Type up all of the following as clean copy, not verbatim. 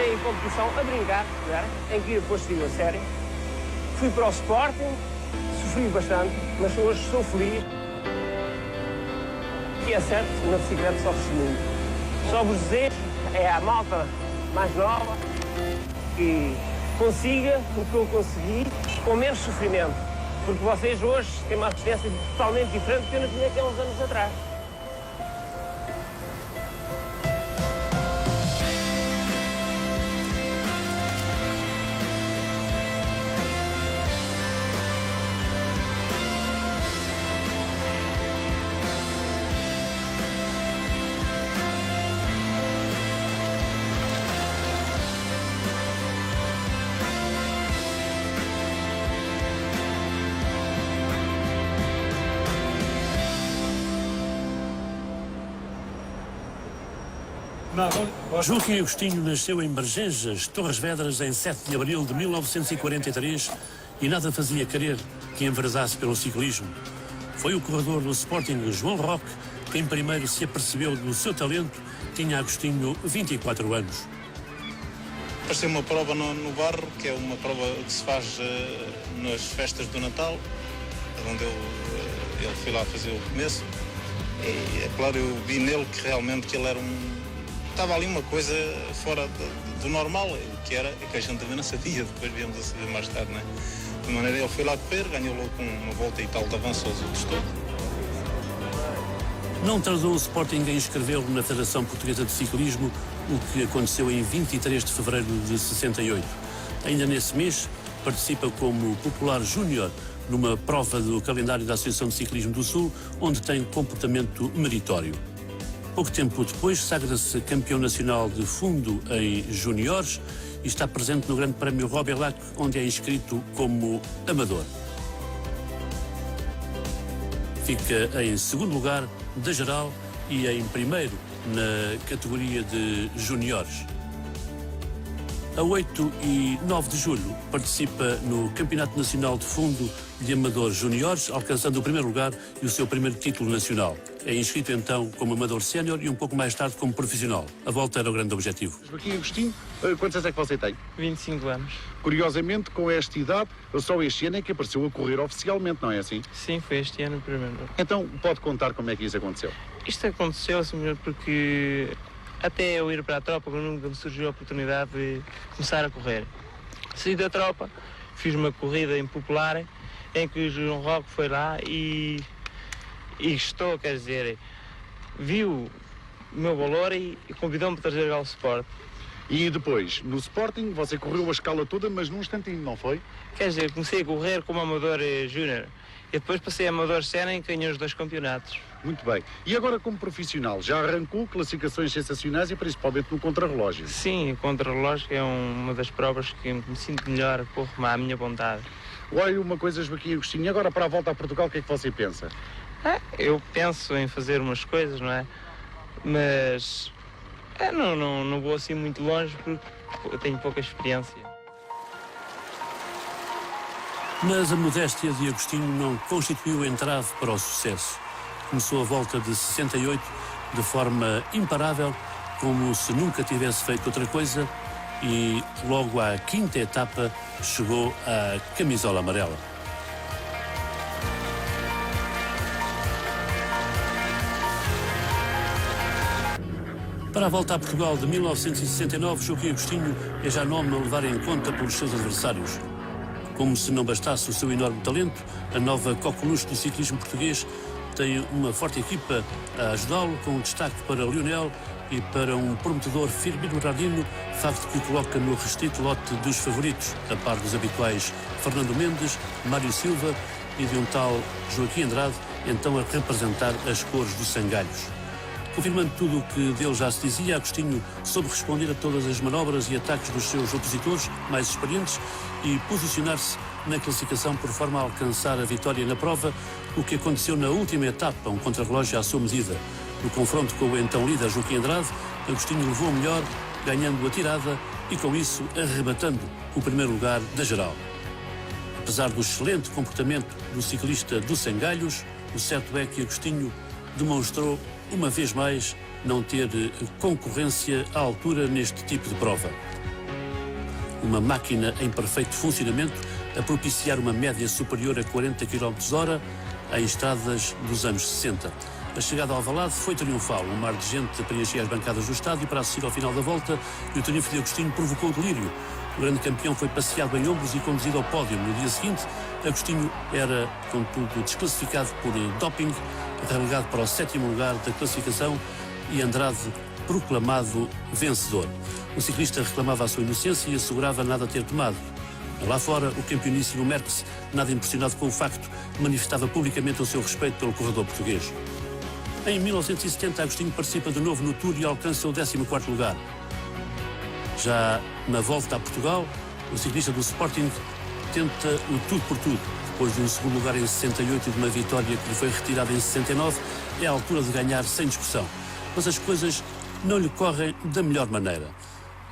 entrei em competição a brincar, em que ir positivo a sério. Fui para o Sporting, sofri bastante, mas hoje sou feliz. E é certo, na bicicleta sofre-se muito. Só vos desejo é a malta mais nova que consiga o que eu consegui com menos sofrimento. Porque vocês hoje têm uma assistência totalmente diferente do que eu não tinha aqui há uns anos atrás. Joaquim Agostinho nasceu em Bergenjas, Torres Vedras, em 7 de abril de 1943 e nada fazia querer que enverdasse pelo ciclismo. Foi o corredor do Sporting João Roque quem primeiro se apercebeu do seu talento. Tinha Agostinho 24 anos. Apareceu uma prova no Barro, que é uma prova que se faz nas festas do Natal, onde ele foi lá fazer o começo. E é claro, eu vi nele que realmente que ele era estava ali uma coisa fora do normal, que era que a gente também não sabia, depois viemos a saber mais tarde, né? De maneira ele foi lá correr, ganhou logo com uma volta e tal de avanço aos outros todos. Não tardou o Sporting em inscrevê-lo na Federação Portuguesa de Ciclismo, o que aconteceu em 23 de fevereiro de 68. Ainda nesse mês, participa como popular júnior numa prova do calendário da Associação de Ciclismo do Sul, onde tem comportamento meritório. Pouco tempo depois, sagra-se campeão nacional de fundo em juniores e está presente no Grande Prémio Robert Lac, onde é inscrito como amador. Fica em segundo lugar da geral e em primeiro na categoria de juniores. A 8 e 9 de julho participa no Campeonato Nacional de Fundo de Amadores Juniores, alcançando o primeiro lugar e o seu primeiro título nacional. É inscrito então como amador sénior e um pouco mais tarde como profissional. A volta era o grande objetivo. Joaquim Agostinho, quantos anos é que você tem? 25 anos. Curiosamente, com esta idade, só este ano é que apareceu a correr oficialmente, não é assim? Sim, foi este ano primeiro. Então, pode contar como é que isso aconteceu? Isto aconteceu, senhor, porque até eu ir para a tropa, nunca me surgiu a oportunidade de começar a correr. Saí da tropa, fiz uma corrida impopular, em que o João Roque foi lá e gostou, quer dizer, viu o meu valor e convidou-me para trazer ao Sport. E depois, no Sporting, você correu a escala toda, mas num instantinho, não foi? Quer dizer, comecei a correr como amador júnior e depois passei a amador sénior e ganhei os 2 campeonatos. Muito bem. E agora como profissional, já arrancou classificações sensacionais e principalmente no contrarrelógio? Sim, o contrarrelógio é uma das provas que me sinto melhor, corro à minha vontade. Olha uma coisa, Joaquim Agostinho, agora para a volta a Portugal, o que é que você pensa? Eu penso em fazer umas coisas, não é? Mas não vou assim muito longe porque eu tenho pouca experiência. Mas a modéstia de Agostinho não constituiu entrave para o sucesso. Começou a volta de 68 de forma imparável, como se nunca tivesse feito outra coisa, e logo à 5ª etapa chegou à camisola amarela. Para a volta a Portugal de 1969, Joaquim Agostinho é já nome a levar em conta pelos seus adversários. Como se não bastasse o seu enorme talento, a nova coqueluche do ciclismo português tem uma forte equipa a ajudá-lo, com destaque para Lionel e para um prometedor Firmino Bernardino, facto que o coloca no restrito lote dos favoritos, a par dos habituais Fernando Mendes, Mário Silva e de um tal Joaquim Andrade, então a representar as cores dos Sangalhos. Confirmando tudo o que dele já se dizia, Agostinho soube responder a todas as manobras e ataques dos seus opositores mais experientes e posicionar-se na classificação por forma a alcançar a vitória na prova, o que aconteceu na última etapa, um contrarrelógio à sua medida. No confronto com o então líder Joaquim Andrade, Agostinho levou o melhor, ganhando a tirada e com isso arrebatando o primeiro lugar da geral. Apesar do excelente comportamento do ciclista dos Sangalhos, o certo é que Agostinho demonstrou uma vez mais não ter concorrência à altura neste tipo de prova. uma máquina em perfeito funcionamento a propiciar uma média superior a 40 km/h em estradas dos anos 60. A chegada ao Alvalade foi triunfal. Um mar de gente preenchia as bancadas do estádio para assistir ao final da volta e o triunfo de Agostinho provocou delírio. O grande campeão foi passeado em ombros e conduzido ao pódio. No dia seguinte, Agostinho era, contudo, desclassificado por doping, relegado para o 7º lugar da classificação e Andrade proclamado vencedor. O ciclista reclamava a sua inocência e assegurava nada ter tomado. Lá fora, o campeoníssimo Merckx, nada impressionado com o facto, manifestava publicamente o seu respeito pelo corredor português. Em 1970, Agostinho participa de novo no Tour e alcança o 14º lugar. Já na volta a Portugal, o ciclista do Sporting tenta o tudo por tudo. Depois de um segundo lugar em 68 e de uma vitória que lhe foi retirada em 69, é a altura de ganhar sem discussão. Mas as coisas não lhe correm da melhor maneira.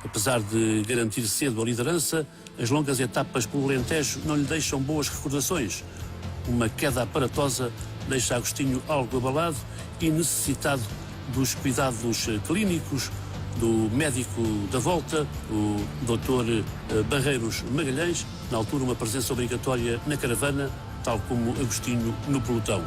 Apesar de garantir cedo a liderança, as longas etapas pelo Alentejo não lhe deixam boas recordações. Uma queda aparatosa deixa Agostinho algo abalado e necessitado dos cuidados clínicos do médico da volta, o Dr. Barreiros Magalhães, na altura uma presença obrigatória na caravana, tal como Agostinho no pelotão.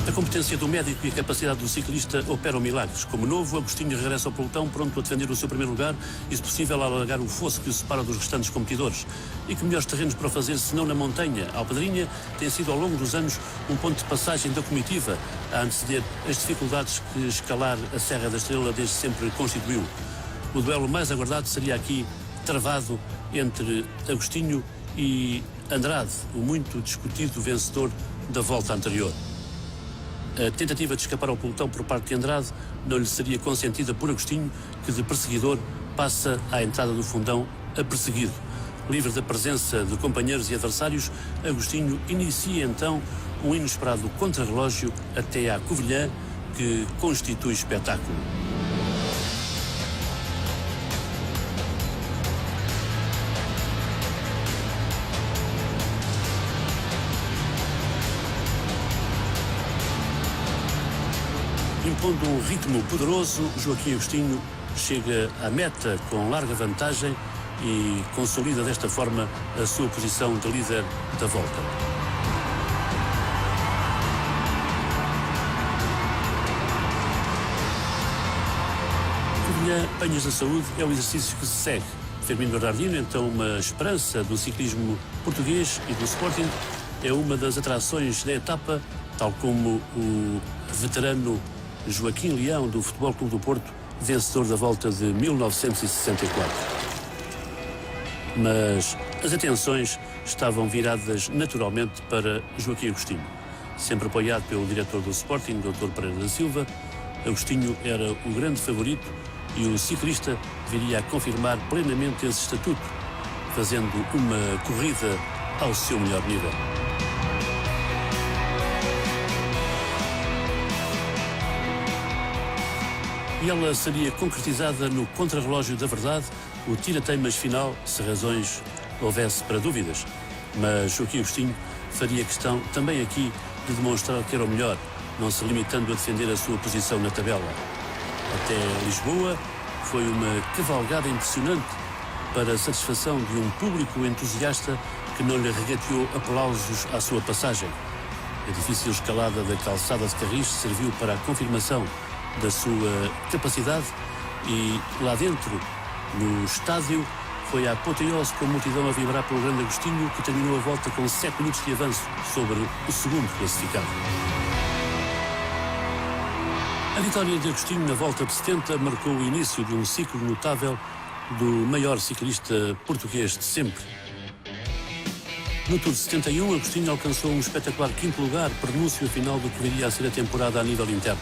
A competência do médico e a capacidade do ciclista operam milagres. Como novo, Agostinho regressa ao pelotão pronto a defender o seu primeiro lugar e, se possível, a alargar o fosso que o separa dos restantes competidores. E que melhores terrenos para fazer senão na montanha? A Alpedrinha tem sido ao longo dos anos um ponto de passagem da comitiva a anteceder as dificuldades que escalar a Serra da Estrela desde sempre constituiu. O duelo mais aguardado seria aqui travado entre Agostinho e Andrade, o muito discutido vencedor da volta anterior. A tentativa de escapar ao pelotão por parte de Andrade não lhe seria consentida por Agostinho, que de perseguidor passa à entrada do fundão a perseguido. Livre da presença de companheiros e adversários, Agostinho inicia então um inesperado contrarrelógio até à Covilhã, que constitui espetáculo. Impondo um ritmo poderoso, Joaquim Agostinho chega à meta com larga vantagem e consolida desta forma a sua posição de líder da volta. Covilhã, Penhas da Saúde é o exercício que se segue. Firmino Bernardino, então uma esperança do ciclismo português e do Sporting, é uma das atrações da etapa, tal como o veterano Joaquim Leão, do Futebol Clube do Porto, vencedor da volta de 1964. Mas as atenções estavam viradas naturalmente para Joaquim Agostinho. Sempre apoiado pelo diretor do Sporting, Dr. Pereira da Silva, Agostinho era o grande favorito e o ciclista viria a confirmar plenamente esse estatuto, fazendo uma corrida ao seu melhor nível. E ela seria concretizada no contrarrelógio da verdade, o tira-teimas final, se razões houvesse para dúvidas. Mas Joaquim Agostinho faria questão também aqui de demonstrar que era o melhor, não se limitando a defender a sua posição na tabela. Até Lisboa foi uma cavalgada impressionante para a satisfação de um público entusiasta que não lhe regateou aplausos à sua passagem. A difícil escalada da calçada de Carris serviu para a confirmação da sua capacidade e lá dentro, no estádio, foi a apoteose com a multidão a vibrar pelo grande Agostinho, que terminou a volta com 7 minutos de avanço sobre o segundo classificado. A vitória de Agostinho na volta de 70 marcou o início de um ciclo notável do maior ciclista português de sempre. No Tour de 71, Agostinho alcançou um espetacular 5º lugar, prenúncio final do que viria a ser a temporada a nível interno.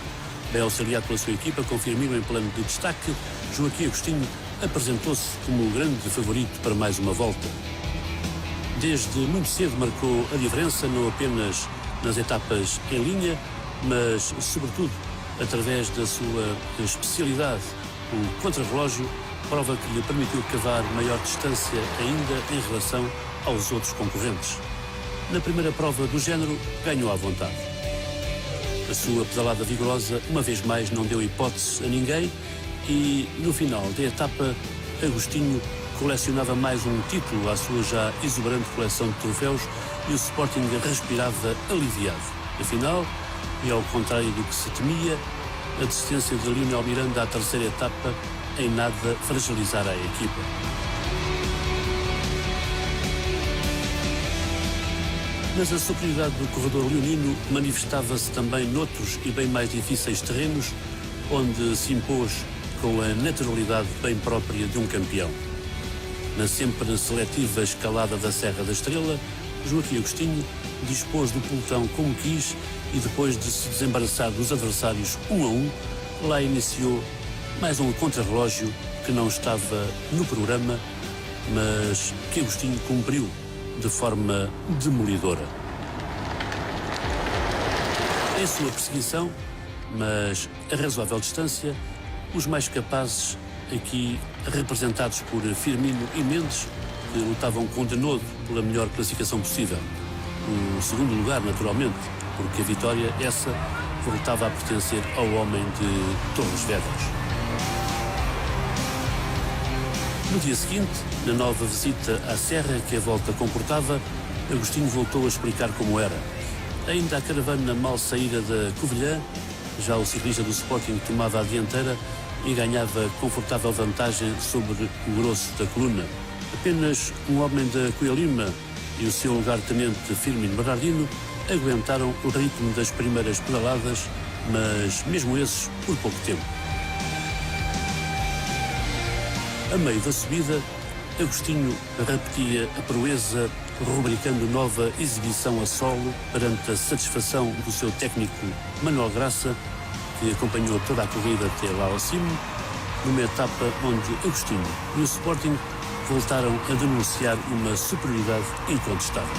Bem auxiliado pela sua equipa, com Firmino em plano de destaque, Joaquim Agostinho apresentou-se como o grande favorito para mais uma volta. Desde muito cedo marcou a diferença, não apenas nas etapas em linha, mas sobretudo através da sua especialidade, o contrarrelógio, prova que lhe permitiu cavar maior distância ainda em relação aos outros concorrentes. Na primeira prova do género, ganhou à vontade. A sua pedalada vigorosa, uma vez mais, não deu hipóteses a ninguém e, no final da etapa, Agostinho colecionava mais um título à sua já exuberante coleção de troféus e o Sporting respirava aliviado. Afinal, e ao contrário do que se temia, a desistência de Lionel Miranda à terceira etapa em nada fragilizara a equipa. Mas a superioridade do corredor leonino manifestava-se também noutros e bem mais difíceis terrenos, onde se impôs com a naturalidade bem própria de um campeão. Na sempre seletiva escalada da Serra da Estrela, Joaquim Agostinho dispôs do pelotão como quis e depois de se desembaraçar dos adversários 1 a 1, lá iniciou mais um contrarrelógio que não estava no programa, mas que Agostinho cumpriu de forma demolidora. Em sua perseguição, mas a razoável distância, os mais capazes, aqui representados por Firmino e Mendes, que lutavam com denodo pela melhor classificação possível. O segundo lugar, naturalmente, porque a vitória, essa, voltava a pertencer ao homem de Torres Vedras. No dia seguinte, na nova visita à Serra que a volta comportava, Agostinho voltou a explicar como era. Ainda a caravana mal saída da Covilhã, já o ciclista do Sporting tomava a dianteira e ganhava confortável vantagem sobre o grosso da coluna. Apenas um homem da Coelima e o seu lugar-tenente Firmino Bernardino aguentaram o ritmo das primeiras pedaladas, mas mesmo esses por pouco tempo. A meio da subida, Agostinho repetia a proeza, rubricando nova exibição a solo perante a satisfação do seu técnico Manuel Graça, que acompanhou toda a corrida até lá ao cimo, numa etapa onde Agostinho e o Sporting voltaram a denunciar uma superioridade incontestável.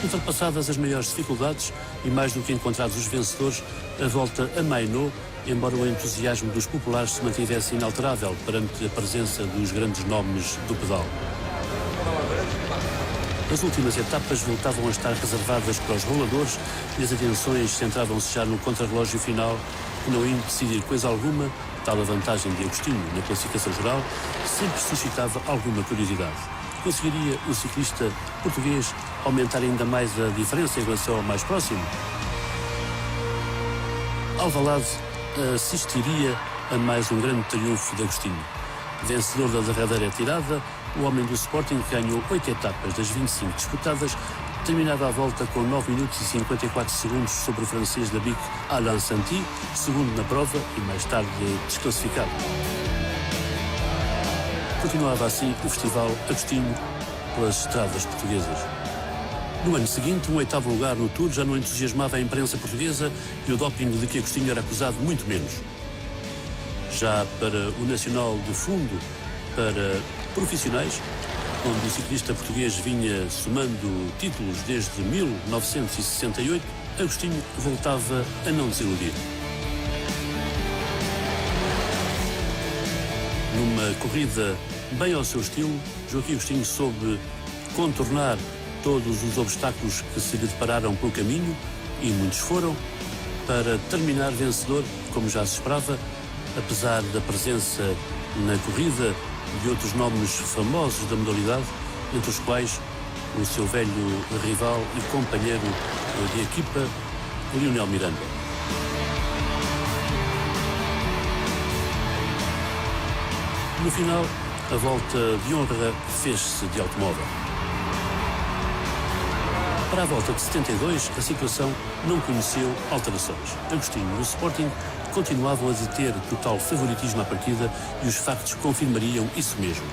Ultrapassadas as maiores dificuldades e mais do que encontrados os vencedores, a volta amainou, embora o entusiasmo dos populares se mantivesse inalterável perante a presença dos grandes nomes do pedal. As últimas etapas voltavam a estar reservadas para os roladores e as atenções centravam-se já no contrarrelógio final, que não indo decidir coisa alguma, tal a vantagem de Agostinho na classificação geral, sempre suscitava alguma curiosidade. Conseguiria o ciclista português aumentar ainda mais a diferença em relação ao mais próximo? Alvalade assistiria a mais um grande triunfo de Agostinho. Vencedor da derradeira tirada, o homem do Sporting ganhou 8 etapas das 25 disputadas, terminava a volta com 9 minutos e 54 segundos sobre o francês da BIC Alain Santi, segundo na prova e mais tarde desclassificado. Continuava assim o festival Agostinho pelas estradas portuguesas. No ano seguinte, um 8º lugar no Tour já não entusiasmava a imprensa portuguesa e o doping de que Agostinho era acusado muito menos. Já para o Nacional de Fundo, para profissionais, onde o ciclista português vinha somando títulos desde 1968, Agostinho voltava a não desiludir. Numa corrida bem ao seu estilo, Joaquim Agostinho soube contornar todos os obstáculos que se lhe depararam pelo caminho, e muitos foram, para terminar vencedor, como já se esperava, apesar da presença na corrida de outros nomes famosos da modalidade, entre os quais o seu velho rival e companheiro de equipa, Lionel Miranda. No final, a volta de honra fez-se de automóvel. Para a volta de 72, a situação não conheceu alterações. Agostinho e o Sporting continuavam a deter total favoritismo à partida e os factos confirmariam isso mesmo.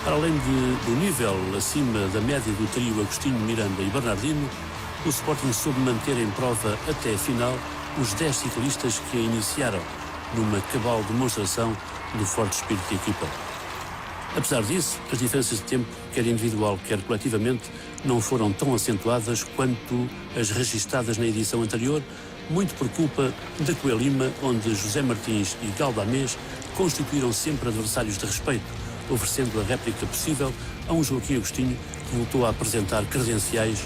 Para além do nível acima da média do trio Agostinho, Miranda e Bernardino, o Sporting soube manter em prova até a final os 10 ciclistas que a iniciaram numa cabal demonstração do forte espírito de equipa. Apesar disso, as diferenças de tempo, quer individual, quer coletivamente, não foram tão acentuadas quanto as registadas na edição anterior, muito por culpa da Coelima, onde José Martins e Galdamés constituíram sempre adversários de respeito, oferecendo a réplica possível a um Joaquim Agostinho que voltou a apresentar credenciais,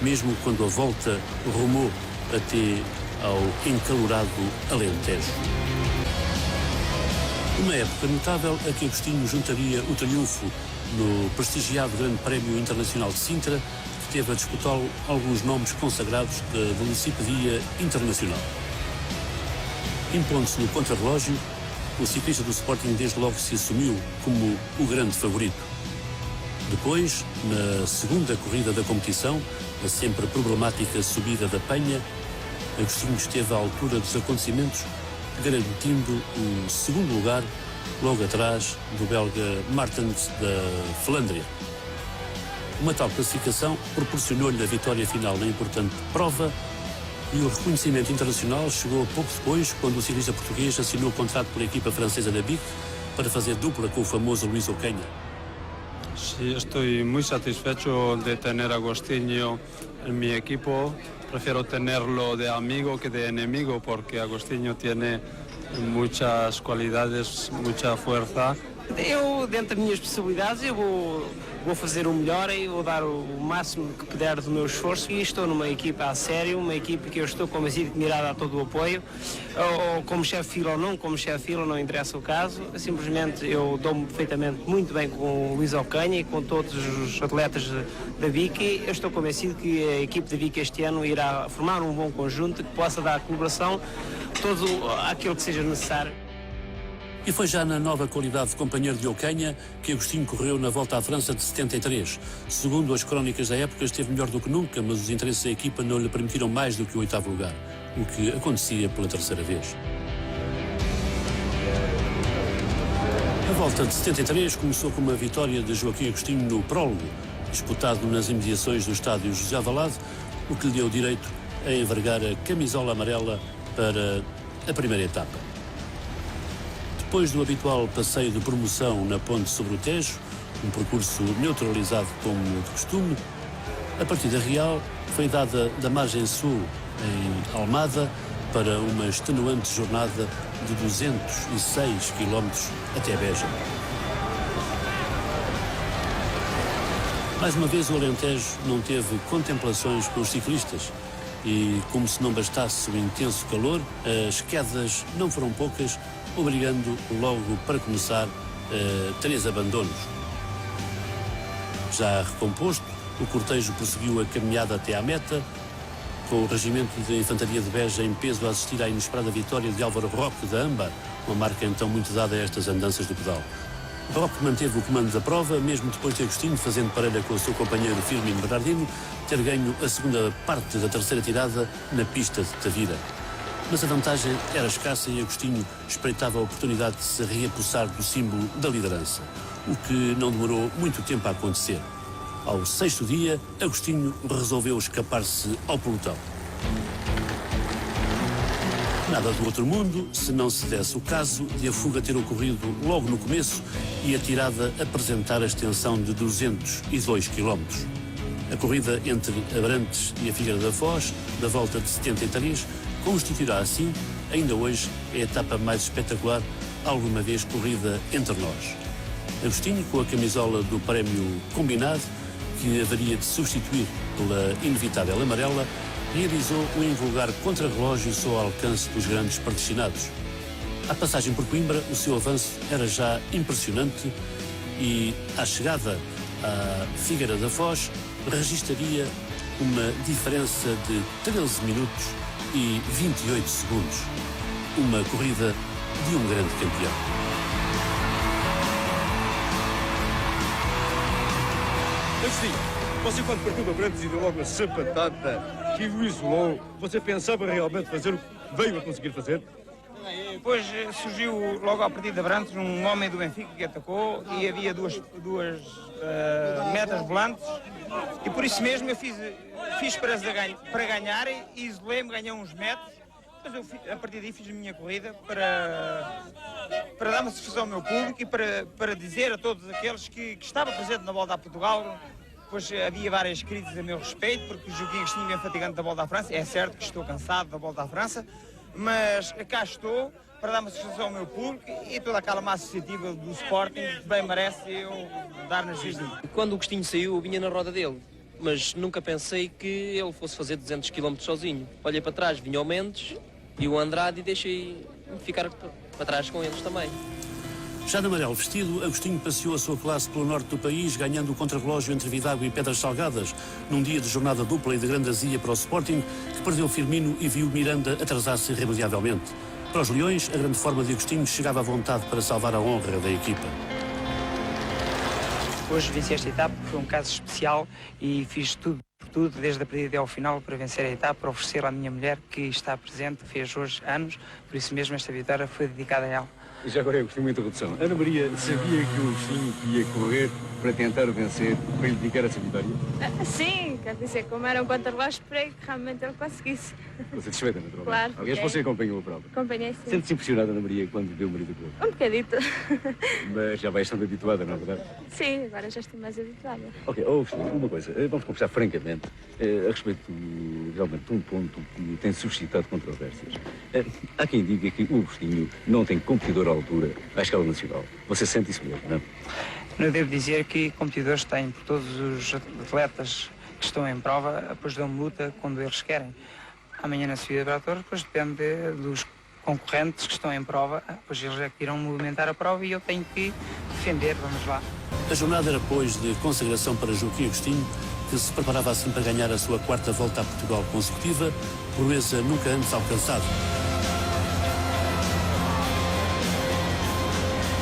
mesmo quando a volta rumou até ao encalorado Alentejo. Uma época notável a que Agostinho juntaria o triunfo no prestigiado Grande Prémio Internacional de Sintra, que teve a disputá-lo alguns nomes consagrados da velocipedia internacional. Impondo-se no contrarrelógio, o ciclista do Sporting desde logo se assumiu como o grande favorito. Depois, na segunda corrida da competição, a sempre problemática subida da Penha, Agostinho esteve à altura dos acontecimentos, garantindo o segundo lugar, logo atrás do belga Martens da Flandria. Uma tal classificação proporcionou-lhe a vitória final na importante prova e o reconhecimento internacional chegou pouco depois, quando o ciclista português assinou o contrato pela equipa francesa da BIC para fazer dupla com o famoso Luís Ocaña. Sí, estoy muy satisfecho de tener a Agostinho en mi equipo. Prefiero tenerlo de amigo que de enemigo porque Agostinho tiene muchas cualidades, mucha fuerza. Eu, dentro das minhas possibilidades, eu vou fazer o melhor e vou dar o máximo que puder do meu esforço. E estou numa equipa a sério, uma equipa que eu estou convencido que me irá dar todo o apoio. Ou como chefe de fila ou não, como chefe de fila não interessa o caso. Simplesmente eu dou-me perfeitamente muito bem com o Luís Ocaña e com todos os atletas da Vicky. Eu estou convencido que a equipe da Vicky este ano irá formar um bom conjunto que possa dar colaboração todo aquilo que seja necessário. E foi já na nova qualidade de companheiro de Ocaña que Agostinho correu na Volta à França de 73. Segundo as crónicas da época, esteve melhor do que nunca, mas os interesses da equipa não lhe permitiram mais do que o 8º lugar, o que acontecia pela terceira vez. A Volta de 73 começou com uma vitória de Joaquim Agostinho no prólogo, disputado nas imediações do estádio José Alvalade, o que lhe deu direito a envergar a camisola amarela para a primeira etapa. Depois do habitual passeio de promoção na ponte sobre o Tejo, um percurso neutralizado como de costume, a partida real foi dada da margem sul, em Almada, para uma extenuante jornada de 206 km até Beja. Mais uma vez o Alentejo não teve contemplações com os ciclistas e, como se não bastasse o intenso calor, as quedas não foram poucas, obrigando logo para começar 3 abandonos. Já recomposto, o cortejo prosseguiu a caminhada até à meta, com o Regimento de Infantaria de Beja em peso a assistir à inesperada vitória de Álvaro Roque da Âmbar, uma marca então muito dada a estas andanças do pedal. Roque manteve o comando da prova, mesmo depois de Agostinho, fazendo parelha com o seu companheiro Firmino Bernardino, ter ganho a segunda parte da terceira tirada na pista de Tavira. Mas a vantagem era escassa e Agostinho espreitava a oportunidade de se reapossar do símbolo da liderança, o que não demorou muito tempo a acontecer. Ao 6º dia, Agostinho resolveu escapar-se ao pelotão. Nada do outro mundo, se não se desse o caso de a fuga ter ocorrido logo no começo e a tirada apresentar a extensão de 202 km. A corrida entre Abrantes e a Figueira da Foz, da Volta de 73, constituirá assim, ainda hoje, a etapa mais espetacular alguma vez corrida entre nós. Agostinho, com a camisola do prémio combinado, que haveria de substituir pela inevitável amarela, realizou o invulgar contrarrelógio só ao alcance dos grandes predestinados. À passagem por Coimbra, o seu avanço era já impressionante e, à chegada à Figueira da Foz, registaria uma diferença de 13 minutos e 28 segundos. Uma corrida de um grande campeão. Agostinho, você quando partiu para Abrantes e deu logo a sapatata que o isolou, você pensava realmente fazer o que veio a conseguir fazer? Depois surgiu logo ao partido de Abrantes um homem do Benfica que atacou e havia duas metas volantes e por isso mesmo eu fiz para ganhar e isolei-me, ganhei uns metros. Depois eu, a partir daí fiz a minha corrida para dar uma satisfação ao meu público e para dizer a todos aqueles que estavam presentes na Volta a Portugal. Pois havia várias críticas a meu respeito, porque o Joaquim Agostinho é fatigante da Volta à França. É certo que estou cansado da Volta à França, mas cá estou para dar uma satisfação ao meu público e toda aquela massa associativa do Sporting que bem merece eu dar nas vistas. Quando o Agostinho saiu, eu vinha na roda dele mas nunca pensei que ele fosse fazer 200 km sozinho. Olhei para trás, vinha o Mendes e o Andrade e deixei ficar para trás com eles também. Já de amarelo vestido, Agostinho passeou a sua classe pelo norte do país, ganhando o contrarrelógio entre Vidago e Pedras Salgadas, num dia de jornada dupla e de grande azia para o Sporting, que perdeu Firmino e viu Miranda atrasar-se irremediavelmente. Para os Leões, a grande forma de Agostinho chegava à vontade para salvar a honra da equipa. Hoje venci esta etapa, foi um caso especial e fiz tudo por tudo, desde a partida até ao final, para vencer a etapa, para oferecer à minha mulher, que está presente, fez hoje anos, por isso mesmo esta vitória foi dedicada a ela. Já agora eu gostei muito da interrupção. Ana Maria sabia que o Agostinho ia correr para tentar vencer, para lhe dedicar essa vitória? Sim, quer dizer, como era um contrarrelógio, esperei que realmente ele conseguisse. Você satisfeita, naturalmente? Claro. Aliás, você acompanhou a prova? Acompanhei, sim. Sente-se impressionada, Ana Maria, quando viu o marido correr? Um bocadito. Mas já vai estando habituada, não é verdade? Sim, agora já estou mais habituada. Ok, Agostinho, uma coisa, vamos conversar francamente a respeito realmente de um ponto que tem suscitado controvérsias. Há quem diga que o Agostinho não tem competidor à altura à escala nacional. Você sente isso mesmo, não é? Eu devo dizer que competidores têm, por todos os atletas que estão em prova, depois dão luta quando eles querem. Amanhã na subida para a torre, depois depende dos concorrentes que estão em prova, pois eles é que irão movimentar a prova e eu tenho que defender, vamos lá. A jornada era, pois, de consagração para Joaquim Agostinho, que se preparava assim para ganhar a sua quarta volta a Portugal consecutiva, proeza nunca antes alcançada.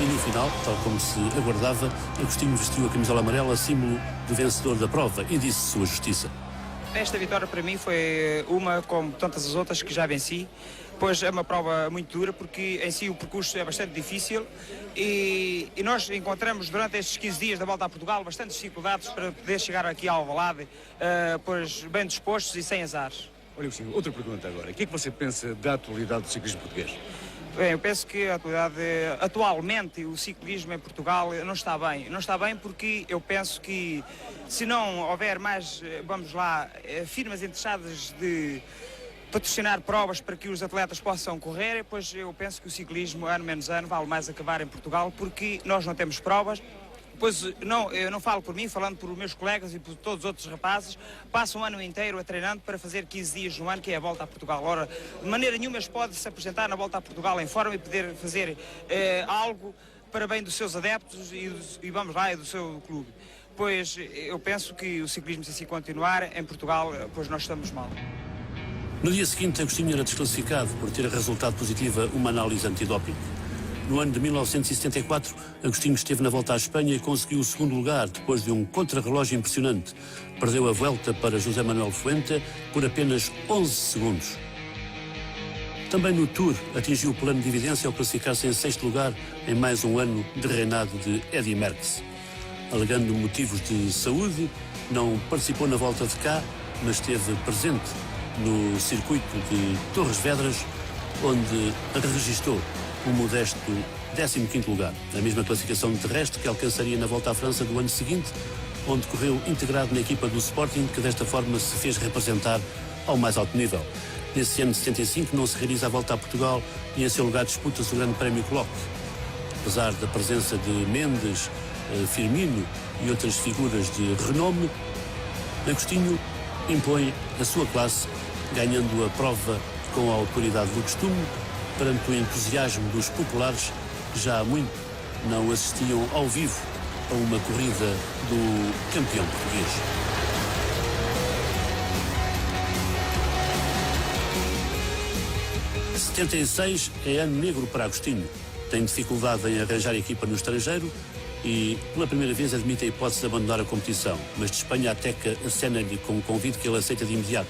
E no final, tal como se aguardava, Agostinho vestiu a camisola amarela, símbolo do vencedor da prova, e disse sua justiça. Esta vitória para mim foi uma, como tantas as outras que já venci, pois é uma prova muito dura, porque em si o percurso é bastante difícil e nós encontramos durante estes 15 dias da volta a Portugal bastantes dificuldades para poder chegar aqui ao Alvalade, pois bem dispostos e sem azares. Olha, Agostinho, outra pergunta agora. O que é que você pensa da atualidade do ciclismo português? Bem, eu penso que atualmente o ciclismo em Portugal não está bem. Não está bem porque eu penso que se não houver mais, vamos lá, firmas interessadas de patrocinar provas para que os atletas possam correr, pois eu penso que o ciclismo, ano menos ano, vale mais acabar em Portugal porque nós não temos provas. Pois eu não falo por mim, falando por meus colegas e por todos os outros rapazes, passam um ano inteiro a treinando para fazer 15 dias no ano, que é a volta a Portugal. Ora, de maneira nenhuma eles podem se apresentar na volta a Portugal em forma e poder fazer algo para bem dos seus adeptos e vamos lá, e do seu clube. Pois eu penso que o ciclismo, se assim continuar, em Portugal, pois nós estamos mal. No dia seguinte, Agostinho era desclassificado por ter resultado positiva uma análise antidoping. No ano de 1974, Agostinho esteve na volta à Espanha e conseguiu o segundo lugar depois de um contrarrelógio impressionante. Perdeu a volta para José Manuel Fuente por apenas 11 segundos. Também no Tour atingiu o plano de evidência ao classificar-se em 6º lugar em mais um ano de reinado de Eddy Merckx. Alegando motivos de saúde, não participou na volta de cá, mas esteve presente no circuito de Torres Vedras, onde registrou um modesto 15º lugar, a mesma classificação terrestre que alcançaria na volta à França do ano seguinte, onde correu integrado na equipa do Sporting, que desta forma se fez representar ao mais alto nível. Nesse ano de 75 não se realiza a volta a Portugal e em seu lugar disputa-se o Grande Prémio Clock. Apesar da presença de Mendes, Firmino e outras figuras de renome, Agostinho impõe a sua classe, ganhando a prova com a autoridade do costume, perante o entusiasmo dos populares que já há muito não assistiam ao vivo a uma corrida do campeão português. Em 76 é ano negro para Agostinho. Tem dificuldade em arranjar equipa no estrangeiro e, pela primeira vez, admite a hipótese de abandonar a competição. Mas de Espanha a Teca acena-lhe com um convite que ele aceita de imediato.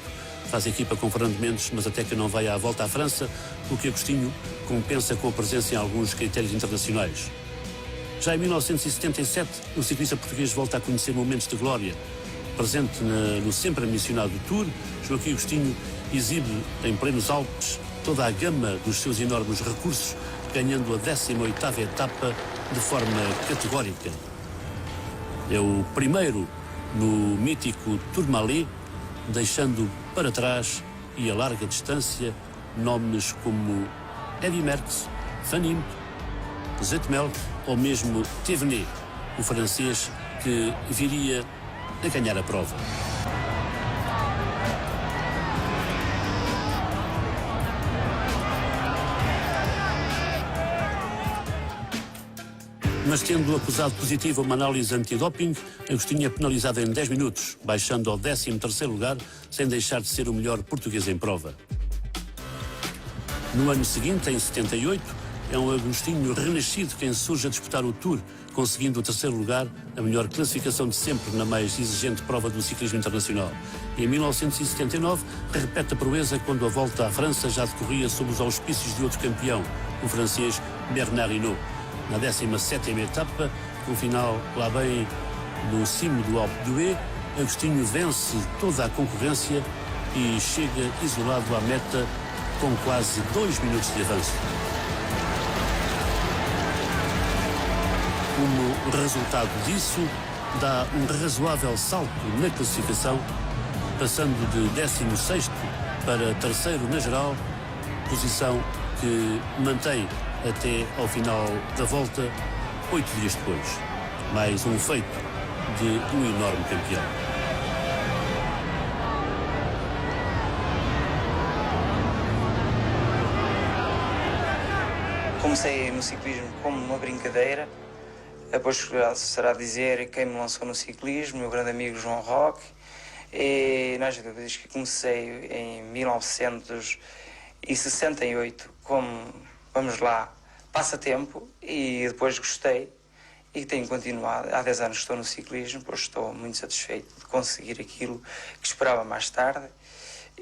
Faz equipa com Fernando Mendes, mas a Teca não vai à volta à França, o que Agostinho compensa com a presença em alguns critérios internacionais. Já em 1977, o ciclista português volta a conhecer momentos de glória. Presente no sempre mencionado Tour, Joaquim Agostinho exibe em plenos Alpes toda a gama dos seus enormes recursos, ganhando a 18ª etapa de forma categórica. É o primeiro no mítico Tourmalet, deixando para trás e a larga distância nomes como Eddy Merckx, Van Impe, Zetmelk ou mesmo Thévenet, o francês que viria a ganhar a prova. Mas tendo acusado positivo uma análise antidoping, Agostinho é penalizado em 10 minutos, baixando ao 13º lugar, sem deixar de ser o melhor português em prova. No ano seguinte, em 78, é um Agostinho renascido quem surge a disputar o Tour, conseguindo o 3º lugar, a melhor classificação de sempre na mais exigente prova do ciclismo internacional. E em 1979, repete a proeza quando a volta à França já decorria sob os auspícios de outro campeão, o francês Bernard Hinault. Na 17ª etapa, com o final lá bem no cimo do Alpe d'Huez, Agostinho vence toda a concorrência e chega isolado à meta com quase 2 minutos de avanço. Como resultado disso, dá um razoável salto na classificação, passando de 16º para 3º na geral, posição que mantém até ao final da volta, 8 dias depois. Mais um feito de um enorme campeão. Comecei no ciclismo como uma brincadeira, depois será dizer quem me lançou no ciclismo, meu grande amigo João Roque, e nós desde que comecei em 1968 como, vamos lá, passatempo, e depois gostei e tenho continuado. Há 10 anos estou no ciclismo, pois estou muito satisfeito de conseguir aquilo que esperava mais tarde.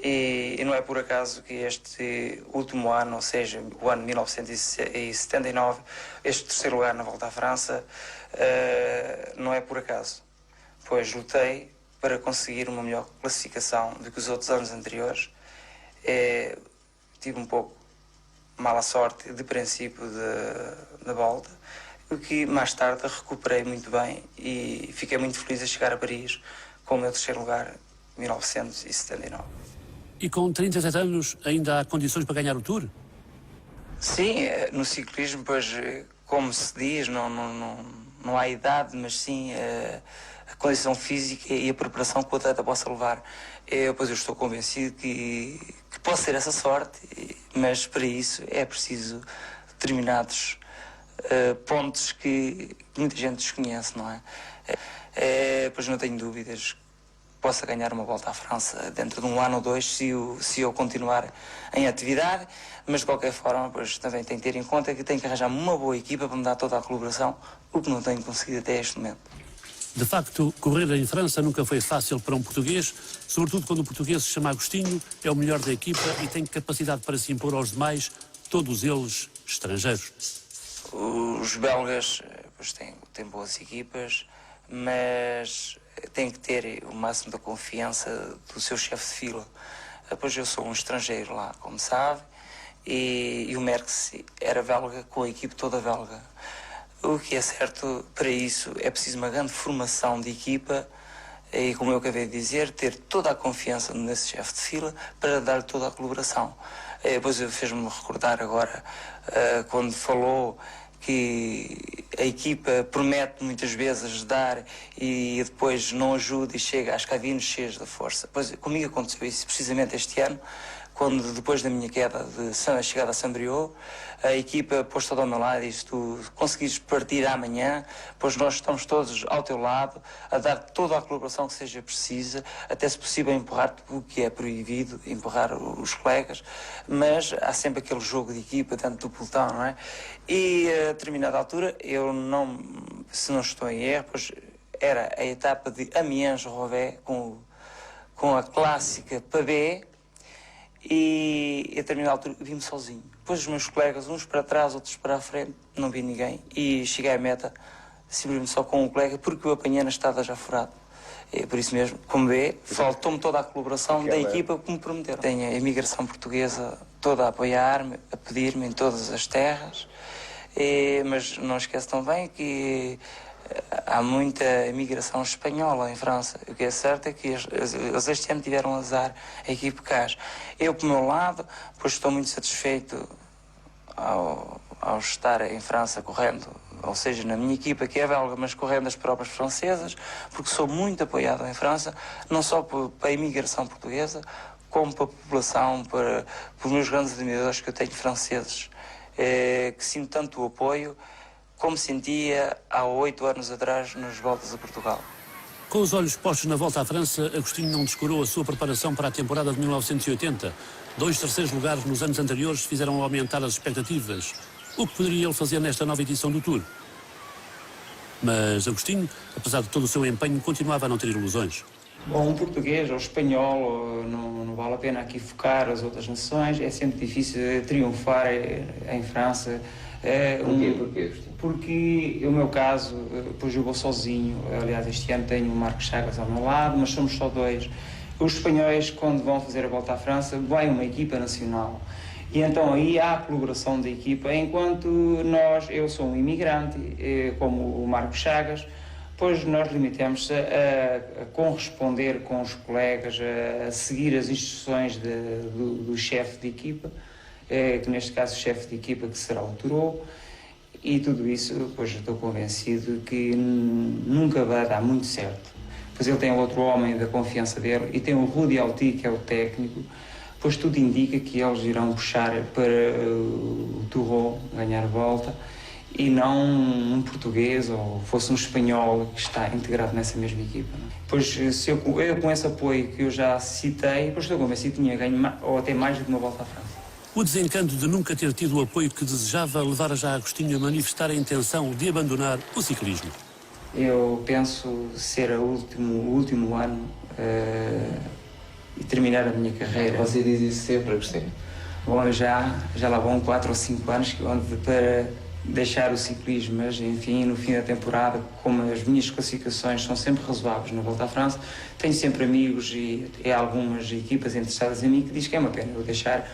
E não é por acaso que este último ano, ou seja, o ano 1979, este 3º lugar na Volta à França, não é por acaso, pois lutei para conseguir uma melhor classificação do que os outros anos anteriores. Tive um pouco mala sorte de princípio da volta, o que mais tarde recuperei muito bem e fiquei muito feliz a chegar a Paris com o meu 3º lugar, 1979. E com 37 anos ainda há condições para ganhar o Tour? Sim, no ciclismo, pois, como se diz, não há idade, mas sim a condição física e a preparação que o atleta possa levar. Eu estou convencido que posso ter essa sorte, mas para isso é preciso determinados pontos que muita gente desconhece, não é? Pois não tenho dúvidas possa ganhar uma Volta à França dentro de um ano ou 2 se eu continuar em atividade, mas de qualquer forma pois, também tenho que ter em conta que tenho que arranjar uma boa equipa para me dar toda a colaboração, o que não tenho conseguido até este momento. De facto, correr em França nunca foi fácil para um português, sobretudo quando o português se chama Agostinho, é o melhor da equipa e tem capacidade para se impor aos demais, todos eles estrangeiros. Os belgas pois, têm boas equipas, mas tem que ter o máximo da confiança do seu chefe de fila. Pois eu sou um estrangeiro lá, como sabe, e o Merckx era belga, com a equipe toda belga. O que é certo, para isso é preciso uma grande formação de equipa e, como eu acabei de dizer, ter toda a confiança nesse chefe de fila para dar toda a colaboração. Depois fez-me recordar agora, quando falou que a equipa promete muitas vezes ajudar e depois não ajuda e chega às cabinas cheias da força. Pois comigo aconteceu isso precisamente este ano, quando depois da minha queda de chegada a Saint-Brieuc, a equipa pôs todo ao meu lado e disse: tu conseguires partir amanhã, pois nós estamos todos ao teu lado, a dar toda a colaboração que seja precisa, até se possível empurrar o que é proibido, empurrar os colegas, mas há sempre aquele jogo de equipa dentro do pelotão, não é? E a determinada altura, se não estou em erro, pois era a etapa de Amiens-Roubaix com a clássica Pabé, e a determinada altura vi-me sozinho. Depois os meus colegas, uns para trás, outros para a frente, não vi ninguém e cheguei à meta simplesmente só com um colega porque o apanhei na estrada já furado. E por isso mesmo, como vê, faltou-me toda a colaboração da equipa que me prometeram. Tenho a imigração portuguesa toda a apoiar-me, a pedir-me em todas as terras, mas não esqueço também que há muita imigração espanhola em França. O que é certo é que eles este ano tiveram azar, a equipe CAS. Eu, por meu lado, pois estou muito satisfeito ao estar em França correndo, ou seja, na minha equipa que é belga, mas correndo as próprias francesas, porque sou muito apoiado em França, não só para a imigração portuguesa, como para a população, para os meus grandes admiradores que eu tenho franceses, que sinto tanto o apoio, como sentia há 8 anos atrás nas voltas a Portugal. Com os olhos postos na volta à França, Agostinho não descurou a sua preparação para a temporada de 1980. 2 terceiros lugares nos anos anteriores fizeram aumentar as expectativas. O que poderia ele fazer nesta nova edição do Tour? Mas Agostinho, apesar de todo o seu empenho, continuava a não ter ilusões. Bom, um português ou espanhol, não vale a pena aqui focar as outras nações. É sempre difícil triunfar em França. Porquê? Porque o meu caso, depois eu vou sozinho. Aliás, este ano tenho o Marcos Chagas ao meu lado, mas somos só 2. Os espanhóis, quando vão fazer a volta à França, vai uma equipa nacional. E então aí há a colaboração da equipa, enquanto eu sou um imigrante, como o Marcos Chagas, pois nós limitamos-se a corresponder com os colegas, a seguir as instruções do chefe de equipa, que neste caso o chefe de equipa que será o Turou, e tudo isso, pois estou convencido que nunca vai dar muito certo. Pois ele tem outro homem da confiança dele e tem o Rudi Alti, que é o técnico, pois tudo indica que eles irão puxar para o Turou ganhar volta e não um português ou fosse um espanhol que está integrado nessa mesma equipa. Pois se eu com esse apoio que eu já citei, pois estou convencido que tinha ganho ou até mais do que uma volta à França. O desencanto de nunca ter tido o apoio que desejava levara já Agostinho a manifestar a intenção de abandonar o ciclismo. Eu penso ser o último ano e terminar a minha carreira. Você diz isso sempre, Agostinho? Bom, já lá vão 4 ou 5 anos que eu ando para deixar o ciclismo, mas enfim, no fim da temporada, como as minhas classificações são sempre razoáveis na Volta à França, tenho sempre amigos e algumas equipas interessadas em mim que diz que é uma pena eu deixar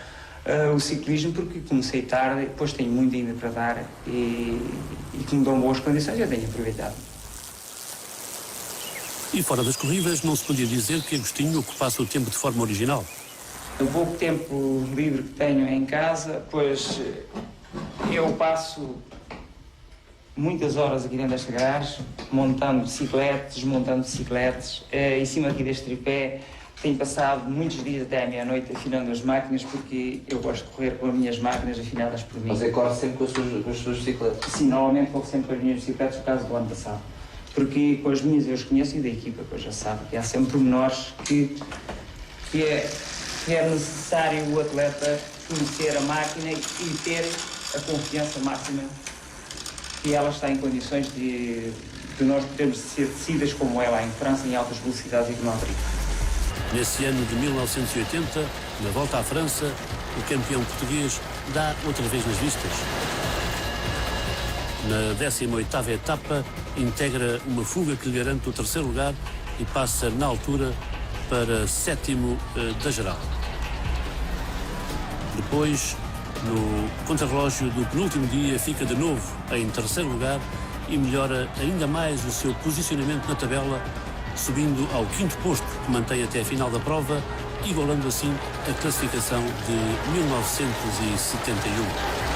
o ciclismo porque comecei tarde, depois tenho muito ainda para dar e que me dão boas condições, eu tenho aproveitado. E fora das corridas, não se podia dizer que Agostinho ocupasse o tempo de forma original. O pouco tempo livre que tenho em casa, pois eu passo muitas horas aqui dentro desta garagem, montando bicicletas, desmontando bicicletas. Em cima aqui deste tripé, tenho passado muitos dias até à meia-noite afinando as máquinas, porque eu gosto de correr com as minhas máquinas afinadas por mim. Você corre sempre com as suas bicicletas? Sim, normalmente corro sempre com as minhas bicicletas, por causa do ano passado. Porque com as minhas eu as conheço e da equipa, pois já sabe, que há sempre pormenores que é necessário o atleta conhecer a máquina e ter a confiança máxima que ela está em condições de nós podermos ser decidas como é lá em França, em altas velocidades e que não há perigo. Nesse ano de 1980, na Volta à França, o campeão português dá outra vez nas vistas. Na 18ª etapa, integra uma fuga que lhe garante o 3º lugar e passa, na altura, para 7º da geral. Depois, no contrarrelógio do penúltimo dia, fica de novo em 3º lugar e melhora ainda mais o seu posicionamento na tabela, subindo ao 5º posto, que mantém até a final da prova, igualando assim a classificação de 1971.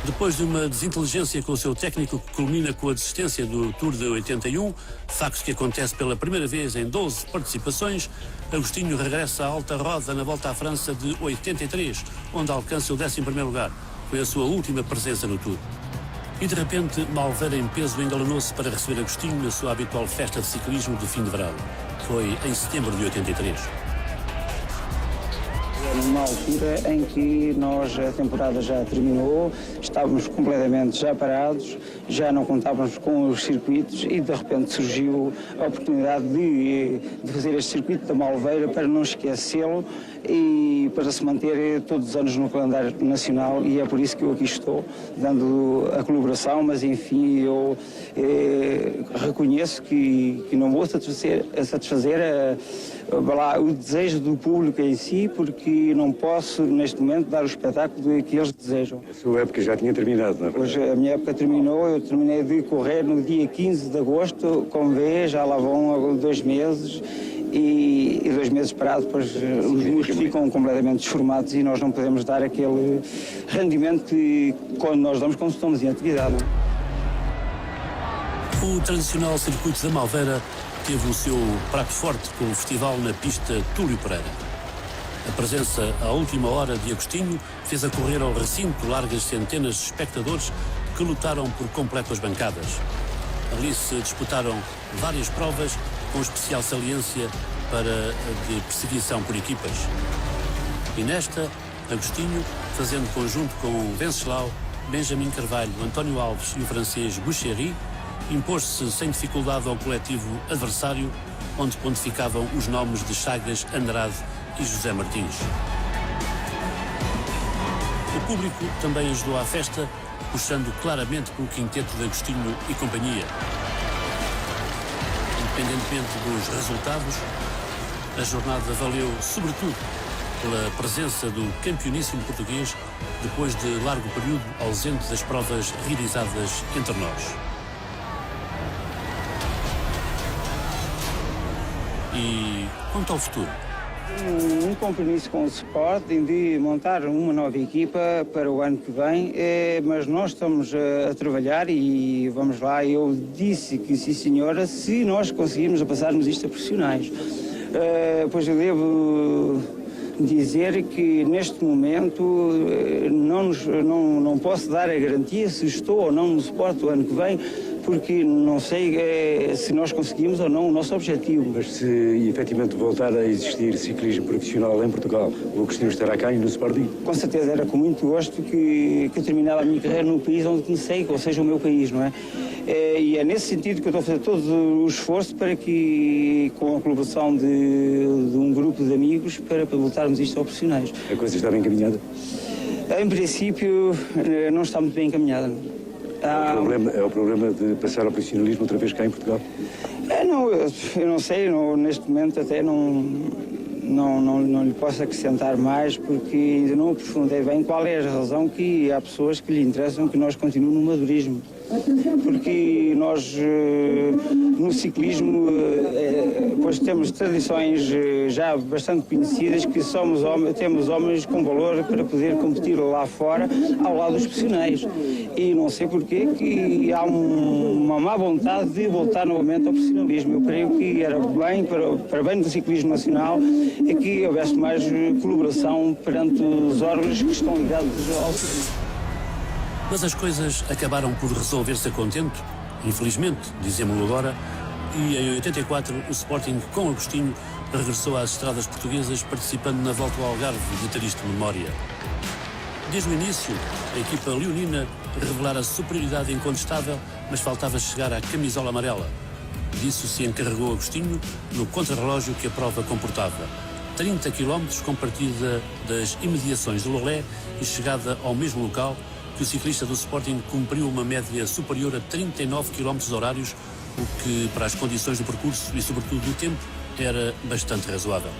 Depois de uma desinteligência com o seu técnico que culmina com a desistência do Tour de 81, facto que acontece pela primeira vez em 12 participações, Agostinho regressa à alta roda na Volta à França de 83, onde alcança o 11º lugar. Foi a sua última presença no Tour. E de repente, Malveira em peso engalanou-se para receber Agostinho na sua habitual festa de ciclismo de fim de verão. Foi em setembro de 83. Numa altura em que a temporada já terminou, estávamos completamente já parados, já não contávamos com os circuitos e de repente surgiu a oportunidade de fazer este circuito da Malveira para não esquecê-lo e para se manter todos os anos no calendário nacional, e é por isso que eu aqui estou, dando a colaboração, mas enfim, eu reconheço que não vou satisfazer o desejo do público em si, porque não posso, neste momento, dar o espetáculo que eles desejam. A sua época já tinha terminado, não é? Pois a minha época terminou, eu terminei de correr no dia 15 de agosto, como vê, já lá vão 2 meses, e 2 meses parados, pois os músculos ficam completamente desformados e nós não podemos dar aquele rendimento que quando nós damos quando estamos em atividade. O tradicional circuito da Malveira teve o seu prato forte com o festival na pista Túlio Pereira. A presença à última hora de Agostinho fez acorrer ao recinto largas centenas de espectadores que lutaram por completo as bancadas. Ali se disputaram várias provas com especial saliência para a de perseguição por equipas. E nesta, Agostinho, fazendo conjunto com Venceslau, Benjamin Carvalho, António Alves e o francês Bouchery, impôs-se sem dificuldade ao coletivo adversário, onde pontificavam os nomes de Chagas, Andrade e José Martins. O público também ajudou à festa, puxando claramente pelo quinteto de Agostinho e companhia. Independentemente dos resultados, a jornada valeu sobretudo pela presença do campeoníssimo português depois de largo período ausente das provas realizadas entre nós. E quanto ao futuro? Um compromisso com o Sporting de montar uma nova equipa para o ano que vem, mas nós estamos a trabalhar e vamos lá. Eu disse que sim, senhora, se nós conseguirmos passarmos isto a profissionais. Pois eu devo dizer que neste momento não posso dar a garantia se estou ou não no Sport o ano que vem, porque não sei se nós conseguimos ou não o nosso objetivo. Mas se efetivamente voltar a existir ciclismo profissional em Portugal, o Agostinho estará cá e no Sporting? Com certeza, era com muito gosto que eu terminava a minha carreira no país onde comecei, ou seja, o meu país, não é? E é nesse sentido que eu estou a fazer todo o esforço para que, com a colaboração de um grupo de amigos, para voltarmos isto aos profissionais. A coisa está bem encaminhada? Em princípio, não está muito bem encaminhada. É o problema de passar ao profissionalismo outra vez cá em Portugal? Eu não sei, neste momento até não lhe posso acrescentar mais, porque ainda não aprofundei bem qual é a razão que há pessoas que lhe interessam que nós continuemos no madurismo. Porque nós, no ciclismo, pois temos tradições já bastante conhecidas, que temos homens com valor para poder competir lá fora, ao lado dos profissionais. E não sei porquê que há uma má vontade de voltar novamente ao profissionalismo. Eu creio que era bem, para bem do ciclismo nacional, é que houvesse mais colaboração perante os órgãos que estão ligados ao ciclismo. Mas as coisas acabaram por resolver-se a contento, infelizmente, dizemos-lo agora, e em 84 o Sporting, com Agostinho, regressou às estradas portuguesas, participando na Volta ao Algarve de triste memória. Desde o início, a equipa leonina revelara superioridade incontestável, mas faltava chegar à camisola amarela. Disso se encarregou Agostinho no contrarrelógio que a prova comportava. 30 km com partida das imediações de Lolé e chegada ao mesmo local, que o ciclista do Sporting cumpriu uma média superior a 39 km horários, o que, para as condições do percurso e, sobretudo, do tempo, era bastante razoável.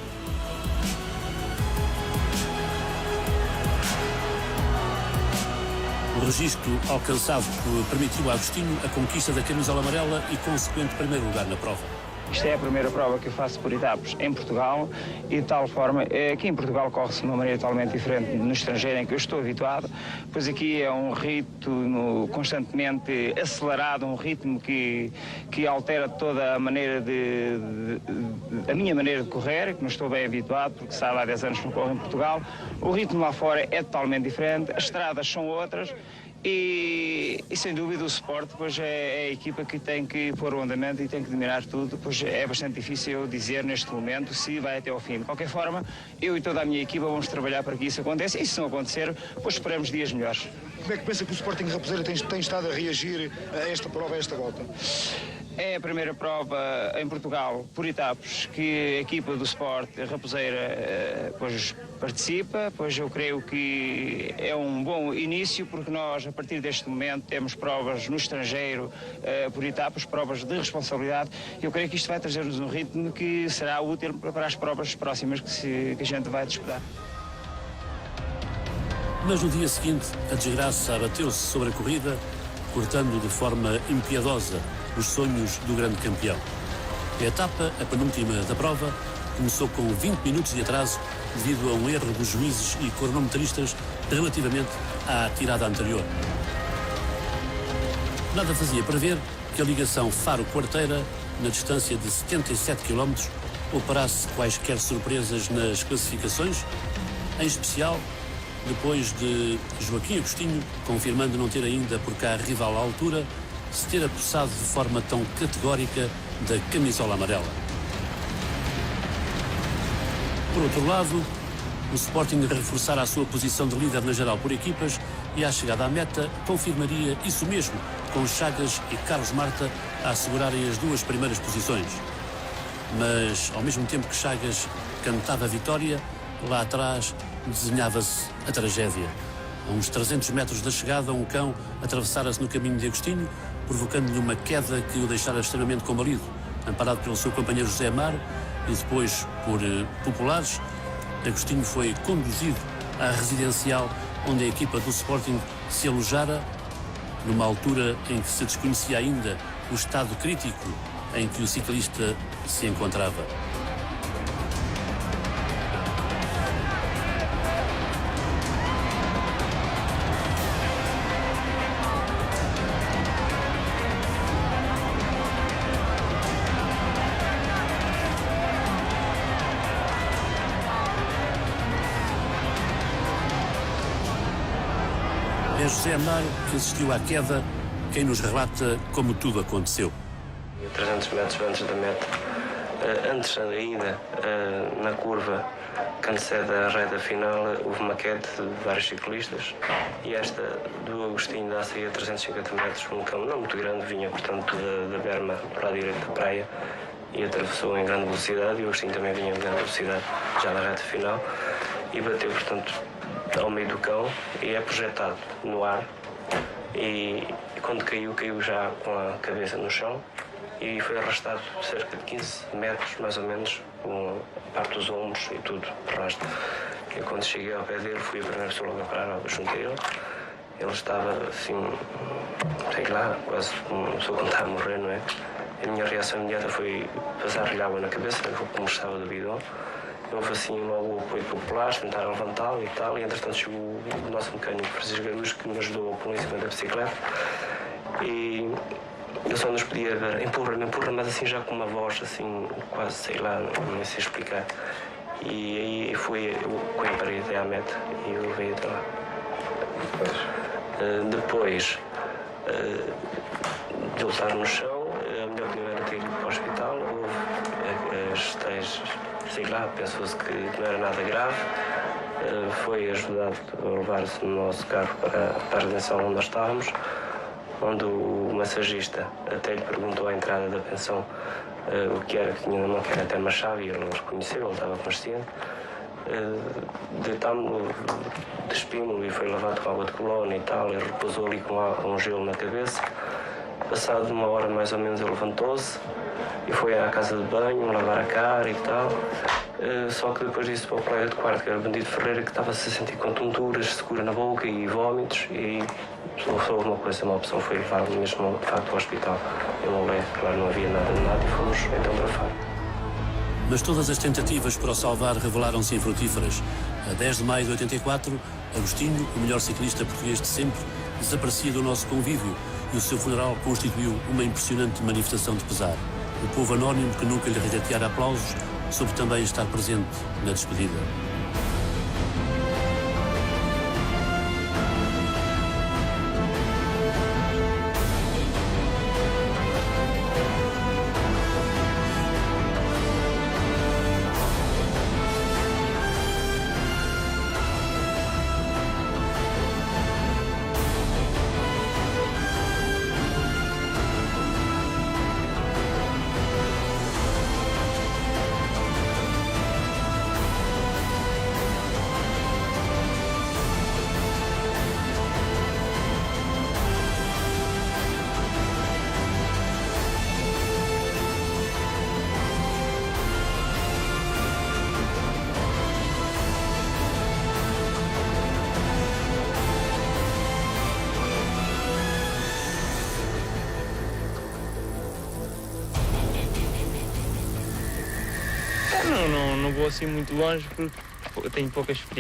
O registro alcançado permitiu a Agostinho a conquista da camisola amarela e consequente primeiro lugar na prova. Isto é a primeira prova que eu faço por etapas em Portugal e de tal forma, aqui em Portugal corre-se de uma maneira totalmente diferente no estrangeiro em que eu estou habituado, pois aqui é um ritmo constantemente acelerado, um ritmo que altera toda a maneira a minha maneira de correr, que não estou bem habituado, porque sabe, há 10 anos que não corro em Portugal. O ritmo lá fora é totalmente diferente, as estradas são outras. E sem dúvida o Sport pois é a equipa que tem que pôr o andamento e tem que dominar tudo, pois é bastante difícil dizer neste momento se vai até ao fim. De qualquer forma, eu e toda a minha equipa vamos trabalhar para que isso aconteça e se não acontecer, pois esperamos dias melhores. Como é que pensa que o Sporting Raposeira tem estado a reagir a esta prova, a esta volta? É a primeira prova em Portugal, por etapas, que a equipa do Sport Raposeira pois participa, pois eu creio que é um bom início, porque nós, a partir deste momento, temos provas no estrangeiro por etapas, provas de responsabilidade. Eu creio que isto vai trazer-nos um ritmo que será útil para as provas próximas que a gente vai disputar. Mas no dia seguinte, a desgraça abateu-se sobre a corrida, cortando de forma impiedosa os sonhos do grande campeão. A etapa, a penúltima da prova, começou com 20 minutos de atraso devido a um erro dos juízes e cronometristas relativamente à tirada anterior. Nada fazia prever que a ligação Faro-Quarteira, na distância de 77 km, poupará-se quaisquer surpresas nas classificações, em especial depois de Joaquim Agostinho, confirmando não ter ainda por cá rival à altura, se ter apossado de forma tão categórica da camisola amarela. Por outro lado, o Sporting reforçara a sua posição de líder na geral por equipas e, à chegada à meta, confirmaria isso mesmo, com Chagas e Carlos Marta a assegurarem as duas primeiras posições. Mas, ao mesmo tempo que Chagas cantava a vitória, lá atrás desenhava-se a tragédia. A uns 300 metros da chegada, um cão atravessara-se no caminho de Agostinho, provocando-lhe uma queda que o deixara extremamente combalido. Amparado pelo seu companheiro José Amaro e depois por populares, Agostinho foi conduzido à residencial onde a equipa do Sporting se alojara, numa altura em que se desconhecia ainda o estado crítico em que o ciclista se encontrava. É José Amaro que assistiu à queda, quem nos relata como tudo aconteceu. 300 metros antes da meta, antes ainda, na curva que antecede a reta final, houve uma queda de vários ciclistas e esta do Agostinho dá-se a 350 metros, um cão não muito grande, vinha portanto da berma para a direita da praia e atravessou em grande velocidade, e o Agostinho também vinha em grande velocidade já na reta final e bateu portanto ao meio do cão e é projetado no ar e quando caiu já com a cabeça no chão e foi arrastado cerca de 15 metros mais ou menos, com a parte dos ombros e tudo de rastro. E quando cheguei ao pé dele fui a primeira pessoa a parar junto a ele. Ele estava assim, sei lá, quase como uma pessoa quando está a morrer, não é? A minha reação imediata foi passar-lhe água na cabeça, como estava do bidão. Houve assim logo o apoio popular, tentaram levantá-lo e tal, e entretanto chegou o nosso mecânico Francisco Garujo, que me ajudou a pôr em cima da bicicleta. E eu só nos podia ver, empurra, mas assim já com uma voz assim, quase, sei lá, não sei explicar. E aí fui com a parede até à meta e eu veio até lá. Depois de eu estar no chão, a melhor opinião era ter ido para o hospital. Houve as tais, sei lá, pensou-se que não era nada grave. Foi ajudado a levar-se no nosso carro para a residência onde nós estávamos, onde o massagista até lhe perguntou à entrada da pensão o que era que tinha na mão, que era até uma chave, e ele não reconheceu, ele estava consciente. Deitámos-lo, despimos-lo e foi lavado com água de colônia e tal, ele repousou ali com um gelo na cabeça. Passado uma hora mais ou menos ele levantou-se e foi à casa de banho, lavar a cara e tal. Só que depois disse para o colega de quarto, que era o Bandido Ferreira, que estava-se a sentir com tonturas, secura na boca e vômitos, e só uma coisa, uma opção foi levar-lo mesmo de facto ao hospital. Eu não levei, claro, não havia nada de nada e fomos então para Faro. Mas todas as tentativas para o salvar revelaram-se infrutíferas. A 10 de maio de 84, Agostinho, o melhor ciclista português de sempre, desaparecia do nosso convívio e o seu funeral constituiu uma impressionante manifestação de pesar. O povo anónimo, que nunca lhe regateara aplausos, soube também estar presente na despedida. Não vou assim muito longe porque eu tenho pouca experiência.